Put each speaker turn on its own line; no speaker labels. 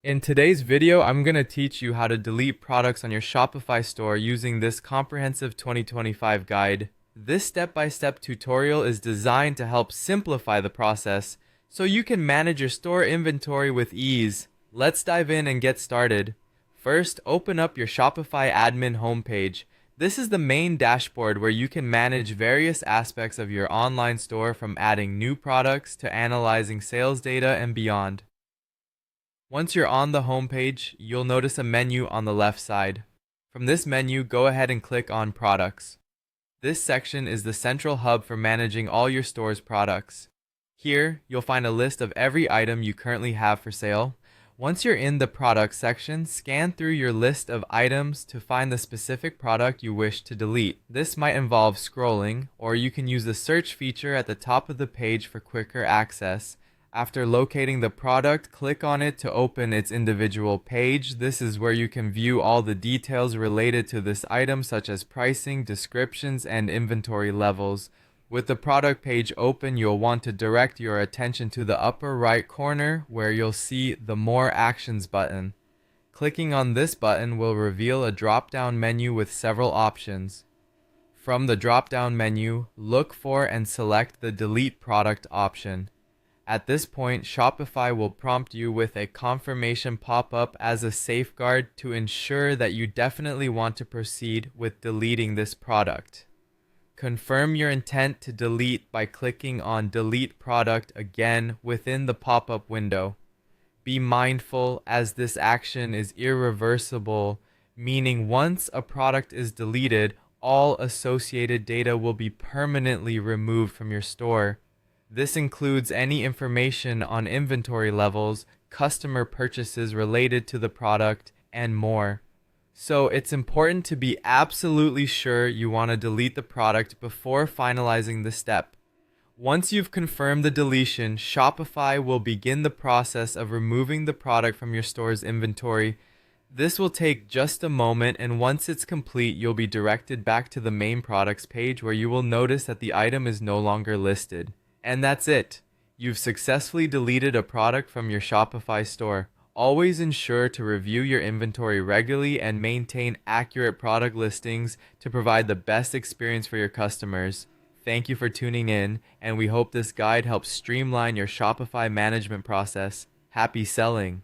In today's video, I'm going to teach you how to delete products on your Shopify store using this comprehensive 2025 guide. This step-by-step tutorial is designed to help simplify the process so you can manage your store inventory with ease. Let's dive in and get started. First, open up your Shopify admin homepage. This is the main dashboard where you can manage various aspects of your online store, from adding new products to analyzing sales data and beyond. Once you're on the home page, you'll notice a menu on the left side. From this menu, go ahead and click on Products. This section is the central hub for managing all your store's products. Here, you'll find a list of every item you currently have for sale. Once you're in the Products section, scan through your list of items to find the specific product you wish to delete. This might involve scrolling, or you can use the search feature at the top of the page for quicker access. After locating the product, click on it to open its individual page. This is where you can view all the details related to this item, such as pricing, descriptions, and inventory levels. With the product page open, you'll want to direct your attention to the upper right corner where you'll see the More Actions button. Clicking on this button will reveal a drop-down menu with several options. From the drop-down menu, look for and select the Delete Product option. At this point, Shopify will prompt you with a confirmation pop-up as a safeguard to ensure that you definitely want to proceed with deleting this product. Confirm your intent to delete by clicking on Delete Product again within the pop-up window. Be mindful, as this action is irreversible, meaning once a product is deleted, all associated data will be permanently removed from your store. This includes any information on inventory levels, customer purchases related to the product, and more. So it's important to be absolutely sure you want to delete the product before finalizing the step. Once you've confirmed the deletion, Shopify will begin the process of removing the product from your store's inventory. This will take just a moment, and once it's complete, you'll be directed back to the main products page where you will notice that the item is no longer listed. And that's it. You've successfully deleted a product from your Shopify store. Always ensure to review your inventory regularly and maintain accurate product listings to provide the best experience for your customers. Thank you for tuning in, and we hope this guide helps streamline your Shopify management process. Happy selling!